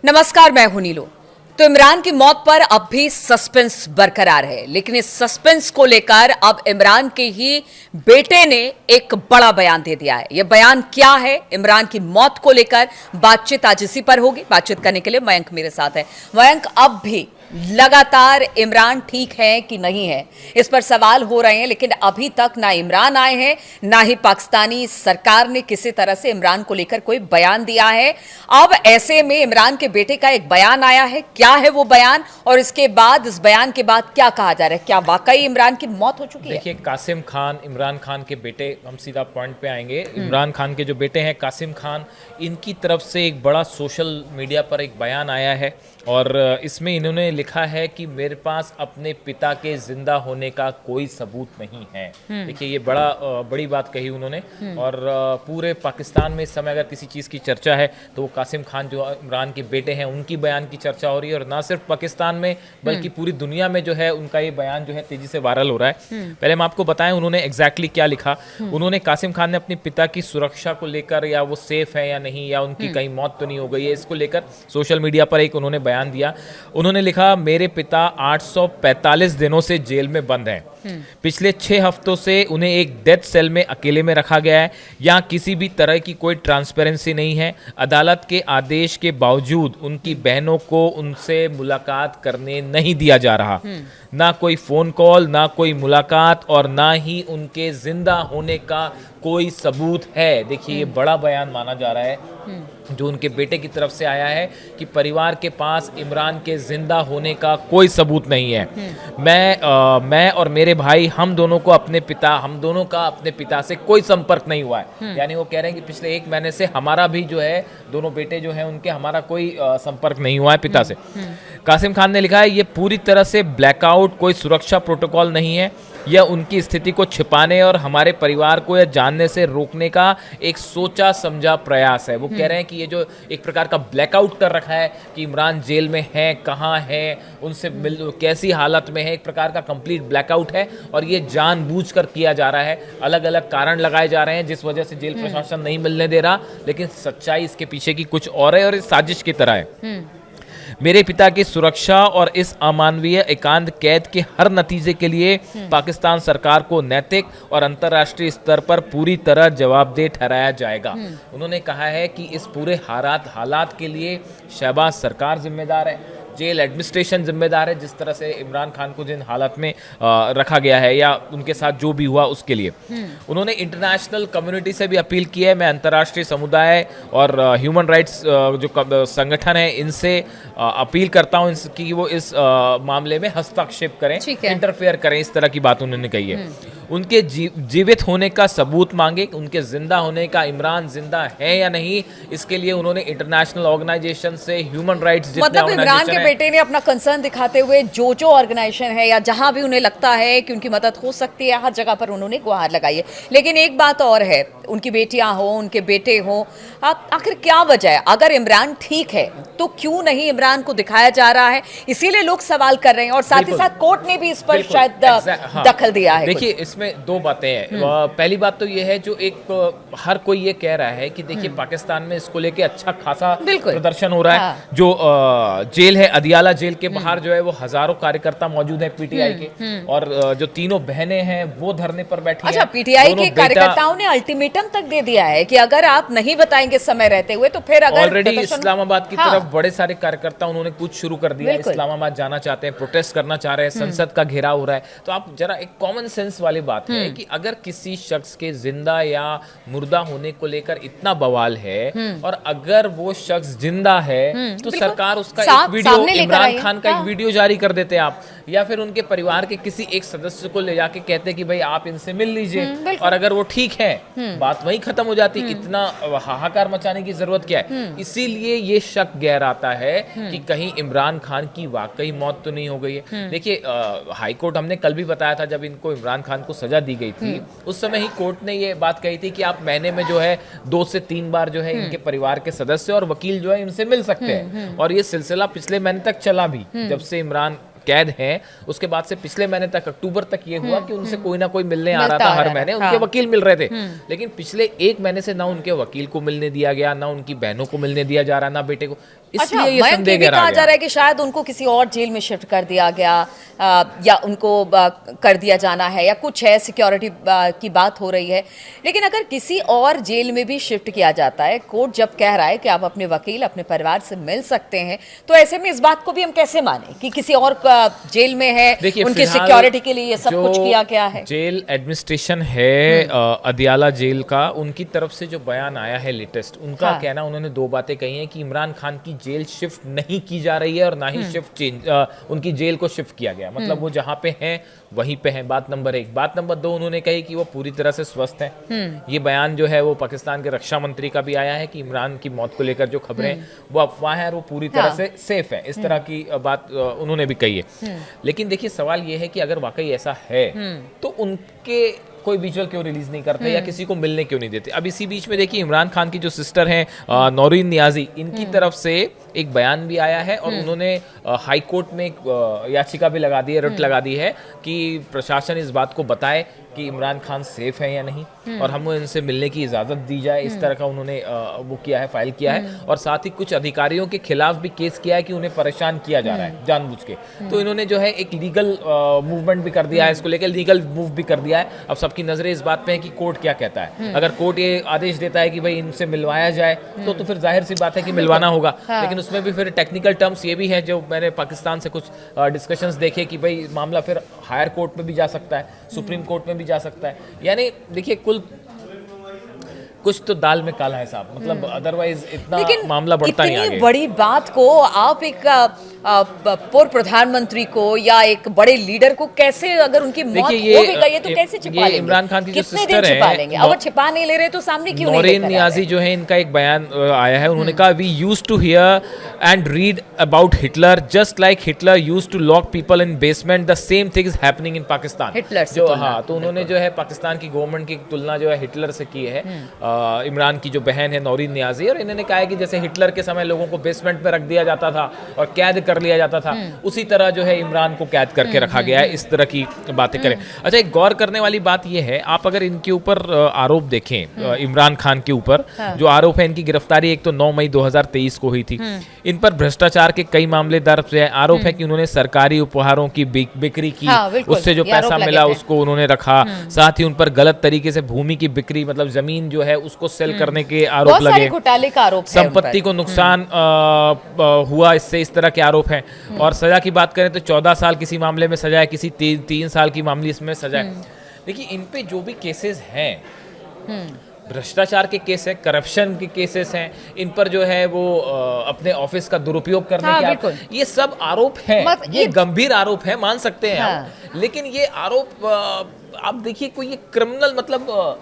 नमस्कार, मैं हूं नीलू। तो इमरान की मौत पर अब भी सस्पेंस बरकरार है, लेकिन इस सस्पेंस को लेकर अब इमरान के ही बेटे ने एक बड़ा बयान दे दिया है। यह बयान क्या है, इमरान की मौत को लेकर बातचीत आज इसी पर होगी। बातचीत करने के लिए मयंक मेरे साथ है। मयंक, अब भी लगातार इमरान ठीक है कि नहीं है, इस पर सवाल हो रहे हैं, लेकिन अभी तक ना इमरान आए हैं, ना ही पाकिस्तानी सरकार ने किसी तरह से इमरान को लेकर कोई बयान दिया है। अब ऐसे में इमरान के बेटे का एक बयान आया है। क्या है वो बयान, और इसके बाद, इस बयान के बाद क्या कहा जा रहा है? क्या वाकई इमरान की मौत हो चुकी है? देखिए, कासिम खान, इमरान खान के बेटे, हम सीधा पॉइंट पे आएंगे। इमरान खान के जो बेटे हैं कासिम खान, इनकी तरफ से एक बड़ा सोशल मीडिया पर एक बयान आया है और इसमें इन्होंने लिखा है कि मेरे पास अपने पिता के जिंदा होने का कोई सबूत नहीं है। देखिए, ये बड़ी बात कही उन्होंने। और पूरे पाकिस्तान में इस समय अगर किसी चीज़ की चर्चा है तो वो कासिम खान जो इमरान के बेटे हैं उनकी बयान की चर्चा हो रही है। और ना सिर्फ पाकिस्तान में बल्कि पूरी दुनिया में जो है उनका ये बयान जो है तेजी से वायरल हो रहा है। पहले हम आपको बताएं उन्होंने एग्जैक्टली क्या लिखा। उन्होंने, कासिम खान ने अपने पिता की सुरक्षा को लेकर, या वो सेफ है या नहीं, या उनकी कहीं मौत तो नहीं हो गई है, इसको लेकर सोशल मीडिया पर एक उन्होंने बयान दिया। उन्होंने लिखा, मेरे पिता 845 दिनों से जेल में बंद हैं। पिछले 6 हफ्तों से उन्हें एक डेथ सेल में अकेले में रखा गया है। यहाँ किसी भी तरह की कोई ट्रांसपेरेंसी नहीं है। अदालत के आदेश के बावजूद उनकी बहनों को उनसे मुलाकात करने नहीं दिया जा रहा। ना कोई फोन कॉल, ना कोई मुलाकात, और ना ही उनके जिंदा होने का कोई सबूत है। देखिए, ये बड़ा बयान माना जा रहा है जो उनके बेटे की तरफ से आया है कि परिवार के पास इमरान के जिंदा होने का कोई सबूत नहीं है। मैं और मेरे भाई, हम दोनों का अपने पिता से कोई संपर्क नहीं हुआ है। यानी वो कह रहे हैं कि पिछले 1 महीने से हमारा भी जो है, दोनों बेटे जो हैं उनके, हमारा कोई संपर्क नहीं हुआ है पिता से। कासिम खान ने लिखा है, ये पूरी तरह से ब्लैकआउट, कोई सुरक्षा प्रोटोकॉल नहीं है। यह उनकी स्थिति को छिपाने और हमारे परिवार को यह जानने से रोकने का एक सोचा समझा प्रयास है। वो कह रहे हैं कि ये जो एक प्रकार का ब्लैकआउट कर रखा है कि इमरान जेल में है, कहाँ है, उनसे कैसी हालत में है, एक प्रकार का कंप्लीट ब्लैकआउट है। और ये जानबूझकर किया जा रहा है। अलग अलग कारण लगाए जा रहे हैं जिस वजह से जेल प्रशासन नहीं मिलने दे रहा, लेकिन सच्चाई इसके पीछे की कुछ और है और इस साजिश की तरह है। मेरे पिता की सुरक्षा और इस अमानवीय एकांत कैद के हर नतीजे के लिए पाकिस्तान सरकार को नैतिक और अंतर्राष्ट्रीय स्तर पर पूरी तरह जवाबदेह ठहराया जाएगा। उन्होंने कहा है कि इस पूरे हालात के लिए शहबाज सरकार जिम्मेदार है, जेल एडमिनिस्ट्रेशन जिम्मेदार है, जिस तरह से इमरान खान को जिन हालत में रखा गया है या उनके साथ जो भी हुआ उसके लिए। उन्होंने इंटरनेशनल कम्युनिटी से भी अपील की है। मैं अंतर्राष्ट्रीय समुदाय और ह्यूमन राइट्स जो संगठन है इनसे अपील करता हूं कि वो इस मामले में हस्तक्षेप करें, इंटरफेयर करें, इस तरह की बात उन्होंने कही है। उनके जीवित होने का सबूत मांगे, उनके जिंदा होने का, इमरान जिंदा है या नहीं, इसके लिए उन्होंने इंटरनेशनल ऑर्गेनाइजेशन से, ह्यूमन राइट्स, मतलब इमरान के बेटे ने अपना कंसर्न दिखाते हुए जो ऑर्गेनाइजेशन है या जहां भी उन्हें लगता है कि उनकी मदद हो सकती है, हर जगह पर उन्होंने गुहार लगाई है। लेकिन एक बात और है, उनकी बेटियां हो, उनके बेटे हो, आखिर क्या वजह है? अगर इमरान ठीक है तो क्यों नहीं इमरान को दिखाया जा रहा है? इसीलिए लोग सवाल कर रहे हैं, और साथ ही साथ कोर्ट ने भी इस पर शायद दखल दिया है। देखिए, इसमें 2 बातें हैं। पहली बात तो ये है, जो एक हर कोई ये कह रहा है कि देखिए पाकिस्तान में इसको लेके अच्छा खासा प्रदर्शन हो रहा है। जो जेल है, अदियाला जेल के बाहर जो है वो हजारों कार्यकर्ता मौजूद हैं पीटीआई के, और जो तीनों बहनें हैं वो धरने पर बैठी हैं। पीटीआई के कार्यकर्ताओं ने अल्टीमेटम तक दे दिया है कि अगर आप नहीं बताएंगे समय रहते हुए तो फिर अगर ऑलरेडी इस्लामाबाद की तरफ बड़े सारे कार्यकर्ता उन्होंने कुछ शुरू कर दिया है। इस्लामाबाद जाना चाहते हैं, प्रोटेस्ट करना चाह रहे हैं, संसद का घेराव हो रहा है। तो आप जरा एक कॉमन सेंस वाली बात है कि अगर किसी शख्स के जिंदा या मुर्दा होने को लेकर इतना बवाल है, और अगर वो शख्स जिंदा है तो सरकार उसका एक वीडियो, इमरान खान का एक वीडियो जारी कर देते आप, या फिर उनके परिवार के किसी एक सदस्य को ले जाके कहते कि भाई आप इनसे मिल लीजिए, और अगर वो ठीक है बात वहीं खत्म हो जाती। इतना हाहाकार मचाने की जरूरत क्या है? इसीलिए ये शक गहराता है कि कहीं इमरान खान की वाकई मौत तो नहीं हो गई है। देखिए, हाईकोर्ट, हमने कल भी बताया था जब इनको इमरान खान को सजा दी गई थी, उस समय ही कोर्ट ने ये बात कही थी कि आप महीने में जो है 2 से 3 बार जो है इनके परिवार के सदस्य और वकील जो है इनसे मिल सकते हैं। और ये सिलसिला पिछले महीने तक चला भी, जब से इमरान कैद हैं उसके बाद से पिछले महीने तक, अक्टूबर तक ये हुआ कि उनसे कोई ना कोई मिलने आ रहा था हर महीने, उनके वकील मिल रहे थे। लेकिन पिछले 1 महीने से ना उनके वकील को मिलने दिया गया, ना उनकी बहनों को मिलने दिया जा रहा, ना बेटे को। इसलिए ये मयंक, संदेह ये भी गहरा कहा जा गया। रहा है कि शायद उनको किसी और जेल में शिफ्ट कर दिया गया, या उनको कर दिया जाना है, या कुछ है, सिक्योरिटी की बात हो रही है। लेकिन अगर किसी और जेल में भी शिफ्ट किया जाता है, कोर्ट जब कह रहा है कि आप अपने वकील, अपने परिवार से मिल सकते हैं, तो ऐसे में इस बात को भी हम कैसे माने कि किसी और जेल में है, उनकी सिक्योरिटी के लिए ये सब कुछ किया गया है? जेल एडमिनिस्ट्रेशन है अदियाला जेल का, उनकी तरफ से जो बयान आया है लेटेस्ट, उनका कहना, उन्होंने दो बातें कही हैं कि इमरान खान की जेल शिफ्ट नहीं की जा रही है और ना ही शिफ्ट उनकी जेल को शिफ्ट किया गया, मतलब वो जहां पे हैं वहीं पे हैं। बात नंबर 1। बात नंबर 2, उन्होंने कही कि वो पूरी तरह से स्वस्थ हैं। ये बयान जो है वो पाकिस्तान के रक्षा मंत्री का भी आया है कि इमरान की मौत को लेकर जो खबरें वो अफवाह है और वो पूरी तरह से सेफ है, इस तरह की बात उन्होंने भी कही है। लेकिन देखिए सवाल ये है कि अगर वाकई ऐसा है तो उनके कोई विजुअल क्यों रिलीज नहीं करते या किसी को मिलने क्यों नहीं देते? अब इसी बीच में देखिए इमरान खान की जो सिस्टर हैं नौरीन नियाजी, इनकी तरफ से एक बयान भी आया है और उन्होंने हाई कोर्ट में एक याचिका भी लगा दी है, रिट लगा दी है कि प्रशासन इस बात को बताए कि इमरान खान सेफ है या नहीं और हमें इनसे मिलने की इजाजत दी जाए। इस तरह का उन्होंने वो किया है, फाइल किया है। और साथ ही कुछ अधिकारियों के खिलाफ भी केस किया है कि उन्हें परेशान किया जा रहा है जानबूझ के। तो इन्होंने जो है एक लीगल मूवमेंट भी कर दिया है, इसको लेकर लीगल मूव भी कर दिया है। अब सबकी नजरें इस बात पे है कि कोर्ट क्या कहता है। अगर कोर्ट ये आदेश देता है कि भाई इनसे मिलवाया जाए तो फिर जाहिर सी बात है कि मिलवाना होगा। लेकिन उसमें भी फिर टेक्निकल टर्म्स ये भी है, जो मैंने पाकिस्तान से कुछ डिस्कशंस देखे कि भाई मामला फिर हायर कोर्ट में भी जा सकता है, सुप्रीम कोर्ट में भी जा सकता है। यानी देखिए कुछ तो दाल में काला है साहब, मतलब अदरवाइज इतना मामला बढ़ता नहीं आगे। इतनी बड़ी बात को आप एक पूर्व प्रधानमंत्री को या एक बड़े लीडर को कैसे, अगर उनकी मौत हो भी गई है तो कैसे छिपा लेंगे? इमरान खान की जो कितने सिस्टर दिन छिपा लेंगे? अगर छिपा नहीं ले रहे तो सामने क्यों नहीं लेकर आ रहे? नौरीन नियाजी जो है, इनका एक बयान आया है, उन्होंने कहा we used to hear and read about Hitler just like Hitler used to lock people in basement, the same thing is happening in Pakistan. Hitler से जो तो उन्होंने जो है पाकिस्तान की गवर्नमेंट की तुलना जो है हिटलर से की है। इमरान की जो बहन है नौरीन नियाजी, और इन्होंने कहा है कि जैसे हिटलर के समय लोगों को बेसमेंट में रख दिया जाता था और कैद कर लिया जाता था, उसी तरह जो है इमरान को कैद करके रखा गया है। इस तरह की बातें करें। अच्छा, एक गौर करने वाली बात यह है, आप अगर इनके ऊपर आरोप देखें, इमरान खान के ऊपर जो आरोप है, इनकी गिरफ्तारी एक तो 9 मई 2023 को हुई थी। इन पर भ्रष्टाचार के कई मामले दर्ज है। आरोप है कि उन्होंने सरकारी उपहारों की बिक्री की, उससे जो पैसा मिला उसको उन्होंने रखा। साथ ही उन पर गलत तरीके से भूमि की बिक्री, मतलब जमीन जो है उसको सेल करने के आरोप लगे, घोटाले का आरोप, संपत्ति को नुकसान हुआ इससे, इस तरह के आरोप हैं। और सजा की बात करें तो 14 साल किसी मामले में सजा है, किसी 3 साल की मामले इसमें सजा है। देखिए इन पे जो भी केसेस हैं, भ्रष्टाचार के केस है, करप्शन के केसेस हैं, इन पर जो है वो अपने ऑफिस का दुरुपयोग करने के ये सब आरोप हैं। ये गंभीर आरोप है, मान सकते हैं आप। लेकिन ये आरोप आप देखिए कोई ये क्रिमिनल, मतलब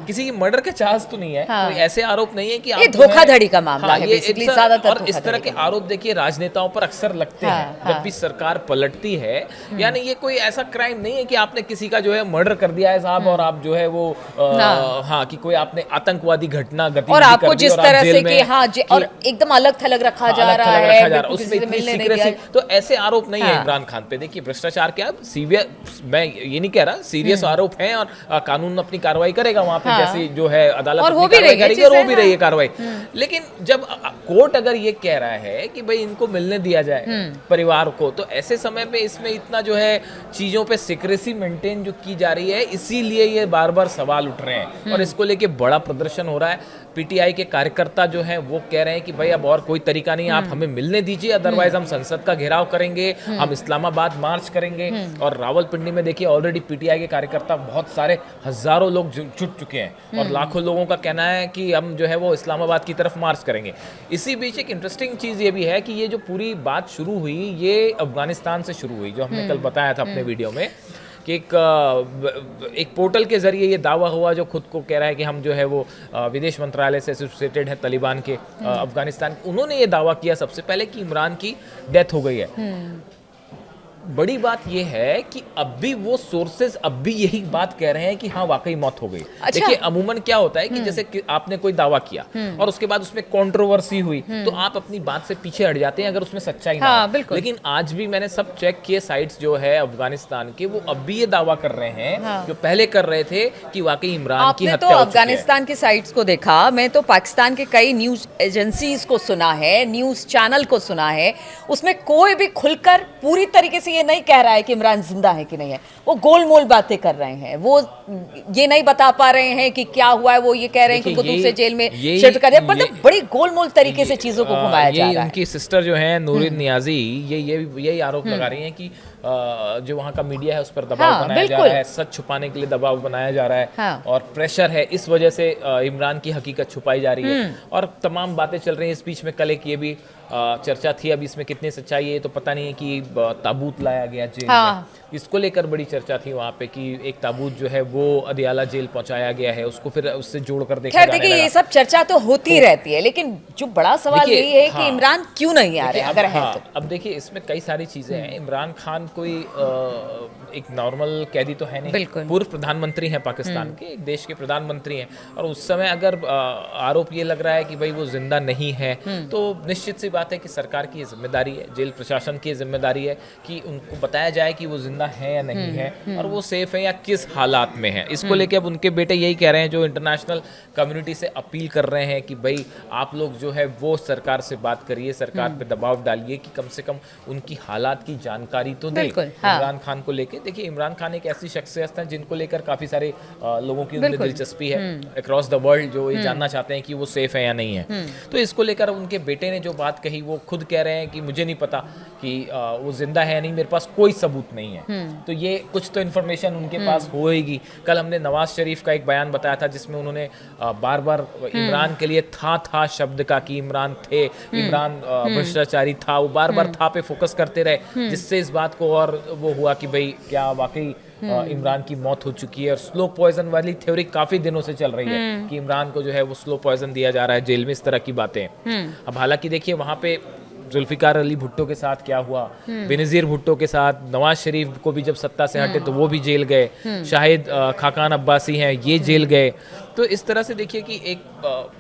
किसी की मर्डर के चांस तो नहीं है, कोई ऐसे आरोप नहीं है कि ये धोखाधड़ी का मामला है बेसिकली ज्यादातर। और इस तरह के आरोप देखिए राजनेताओं पर अक्सर लगते हैं जब भी सरकार पलटती है। यानी ये कोई ऐसा क्राइम नहीं है कि आपने किसी का जो है मर्डर कर दिया है साहब, और आप जो है वो कि कोई आपने आतंकवादी घटना गतिविधि और आपको जिस तरह से कि और एकदम अलग थलग रखा जा रहा है, उसमें इतनी सीक्रेसी, तो ऐसे आरोप नहीं है इमरान खान पे। देखिए भ्रष्टाचार क्या, सीवियर, मैं ये नहीं कह रहा, सीरियस आरोप है और कानून अपनी कार्रवाई करेगा वहां पे, जैसे जो है अदालत और वो भी करेगी और वो भी रही है कार्रवाई। लेकिन जब कोर्ट अगर ये कह रहा है कि भाई इनको मिलने दिया जाए परिवार को, तो ऐसे समय पे इसमें इतना जो है चीजों पे सिक्रेसी मेंटेन जो की जा रही है, इसीलिए ये बार बार सवाल उठ रहे हैं और इसको लेके बड़ा प्रदर्शन हो रहा है। पीटीआई के कार्यकर्ता जो हैं वो कह रहे हैं कि भाई अब और कोई तरीका नहीं, आप हमें मिलने दीजिए, अदरवाइज हम संसद का घेराव करेंगे, हम इस्लामाबाद मार्च करेंगे। और रावलपिंडी में देखिए ऑलरेडी पीटीआई के कार्यकर्ता बहुत सारे, हजारों लोग जुट चुके हैं और लाखों लोगों का कहना है कि हम जो है वो इस्लामाबाद की तरफ मार्च करेंगे। इसी बीच एक इंटरेस्टिंग चीज ये भी है कि ये जो पूरी बात शुरू हुई, ये अफगानिस्तान से शुरू हुई, जो हमने कल बताया था अपने वीडियो में कि एक पोर्टल के जरिए ये दावा हुआ, जो खुद को कह रहा है कि हम जो है वो विदेश मंत्रालय से एसोसिएटेड है तालिबान के अफगानिस्तान, उन्होंने ये दावा किया सबसे पहले कि इमरान की डेथ हो गई है। बड़ी बात यह है कि अब भी वो सोर्सेज अब भी यही बात कह रहे हैं कि हाँ वाकई मौत हो गई। अच्छा। देखिए अमूमन क्या होता है कि जैसे कि आपने कोई दावा किया और उसके बाद उसमें कंट्रोवर्सी हुई तो आप अपनी बात से पीछे हट जाते हैं अगर उसमें सच्चाई ना हो। बिल्कुल। लेकिन आज भी मैंने सब चेक किए साइट्स जो है अफगानिस्तान के, वो अब भी ये दावा कर रहे हैं जो पहले कर रहे थे कि वाकई इमरान की आपने तो हत्या हो चुकी है। अफगानिस्तान की साइट्स को देखा, मैं तो पाकिस्तान के कई न्यूज एजेंसीज को सुना है, न्यूज चैनल को सुना है, उसमें कोई भी खुलकर पूरी तरीके से ये नहीं कह रहा है कि इमरान जिंदा है कि नहीं है। वो गोलमोल बातें कर रहे हैं, वो ये नहीं बता पा रहे हैं कि क्या हुआ है। वो ये कह रहे हैं कि उनको दूसरे जेल में शिफ्ट कर दिया, मतलब बड़ी गोलमोल तरीके से चीजों को घुमाया जा रहा है। उनकी सिस्टर जो है नूरिन नियाजी यही आरोप लगा रही हैं कि जो वहाँ का मीडिया है उस पर दबाव बनाया जा रहा है, सच छुपाने के लिए दबाव बनाया जा रहा है और प्रेशर है, इस वजह से इमरान की हकीकत छुपाई जा रही है और तमाम बातें चल रही हैं। इस बीच में कल एक ये भी चर्चा थी, अब इसमें कितनी सच्चाई है तो पता नहीं है कि ताबूत लाया गया जेल में, इसको लेकर बड़ी चर्चा थी वहाँ पे कि एक ताबूत जो है वो अदियाला जेल पहुंचाया गया है, उसको फिर उससे जोड़कर देखा जाने लगा। ये सब चर्चा तो होती रहती है, लेकिन जो बड़ा सवाल यही है कि इमरान क्यों नहीं आ रहे अगर है तो। अब देखिए इसमें कई सारी चीजें हैं। इमरान खान कोई एक नॉर्मल कैदी तो है नहीं, पूर्व प्रधानमंत्री हैं पाकिस्तान के, एक देश के प्रधानमंत्री हैं और उस समय अगर आरोप ये लग रहा है कि भाई वो जिंदा नहीं है तो निश्चित सी बात है कि सरकार की जिम्मेदारी है, जेल प्रशासन की जिम्मेदारी है कि उनको बताया जाए कि वो जिंदा है या नहीं है और वो सेफ है या किस हालात में है। इसको लेके अब उनके बेटे यही कह रहे हैं, जो इंटरनेशनल कम्युनिटी से अपील कर रहे हैं कि भाई आप लोग जो है वो सरकार से बात करिए, सरकार पे दबाव डालिए कि कम से कम उनकी हालात की जानकारी तो दे इमरान खान को लेके। देखिए इमरान खान एक ऐसी शख्सियत है जिनको लेकर काफी सारे लोगों की उनमें दिलचस्पी है अक्रॉस द वर्ल्ड, जो ये जानना चाहते हैं कि वो सेफ है या नहीं है। तो इसको लेकर उनके बेटे ने जो बात कही, वो खुद कह रहे हैं कि मुझे नहीं पता कि वो जिंदा है या नहीं, मेरे पास कोई सबूत नहीं है। तो ये कुछ तो इन्फॉर्मेशन उनके पास होएगी। कल हमने नवाज शरीफ का एक बयान बताया था जिसमें उन्होंने बार बार इमरान के लिए था शब्द का कि इमरान थे, इमरान भ्रष्टाचारी था, वो बार बार था पे फोकस करते रहे, जिससे इस बात को और वो हुआ कि भाई क्या वाकई इमरान की मौत हो चुकी है। और स्लो पॉइजन वाली थ्योरी काफी दिनों से चल रही है कि इमरान को जो है वो स्लो पॉइजन दिया जा रहा है जेल में, इस तरह की बातें। अब हालांकि देखिए वहां पे जुल्फिकार अली भुट्टो के साथ क्या हुआ, बेनजीर भुट्टो के साथ, नवाज शरीफ को भी जब सत्ता से हटे तो वो भी जेल गए, शाहिद खाकान अब्बासी हैं ये जेल गए। तो इस तरह से देखिए कि एक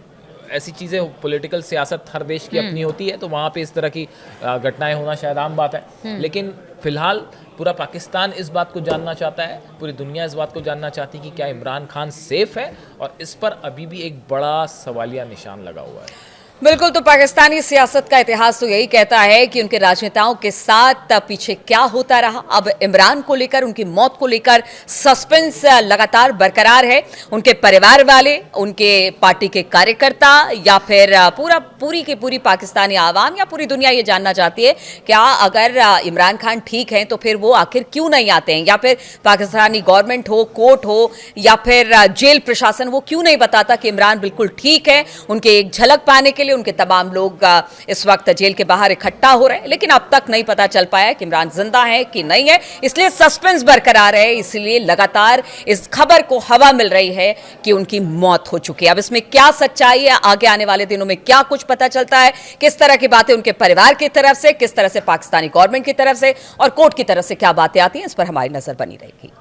ऐसी चीज़ें, पॉलिटिकल सियासत हर देश की अपनी होती है, तो वहाँ पे इस तरह की घटनाएं होना शायद आम बात है। लेकिन फिलहाल पूरा पाकिस्तान इस बात को जानना चाहता है, पूरी दुनिया इस बात को जानना चाहती है कि क्या इमरान खान सेफ है, और इस पर अभी भी एक बड़ा सवालिया निशान लगा हुआ है। बिल्कुल, तो पाकिस्तानी सियासत का इतिहास तो यही कहता है कि उनके राजनेताओं के साथ पीछे क्या होता रहा। अब इमरान को लेकर, उनकी मौत को लेकर सस्पेंस लगातार बरकरार है। उनके परिवार वाले, उनके पार्टी के कार्यकर्ता या फिर पूरी की पूरी पाकिस्तानी आवाम या पूरी दुनिया ये जानना चाहती है क्या अगर इमरान खान ठीक हैं तो फिर वो आखिर क्यों नहीं आते हैं, या फिर पाकिस्तानी गवर्नमेंट हो, कोर्ट हो या फिर जेल प्रशासन, वो क्यों नहीं बताता कि इमरान बिल्कुल ठीक है। उनके एक झलक पाने के लिए उनके तमाम लोग इस वक्त जेल के बाहर इकट्ठा हो रहे हैं, लेकिन अब तक नहीं पता चल पाया कि इमरान जिंदा है कि नहीं है। इसलिए सस्पेंस बरकरार है, इसलिए लगातार इस खबर को हवा मिल रही है कि उनकी मौत हो चुकी है। अब इसमें क्या सच्चाई है, आगे आने वाले दिनों में क्या कुछ पता चलता है, किस तरह की बातें उनके परिवार की तरफ से, किस तरह से पाकिस्तानी गवर्नमेंट की तरफ से और कोर्ट की तरफ से क्या बातें आती हैं, इस पर हमारी नजर बनी रहेगी।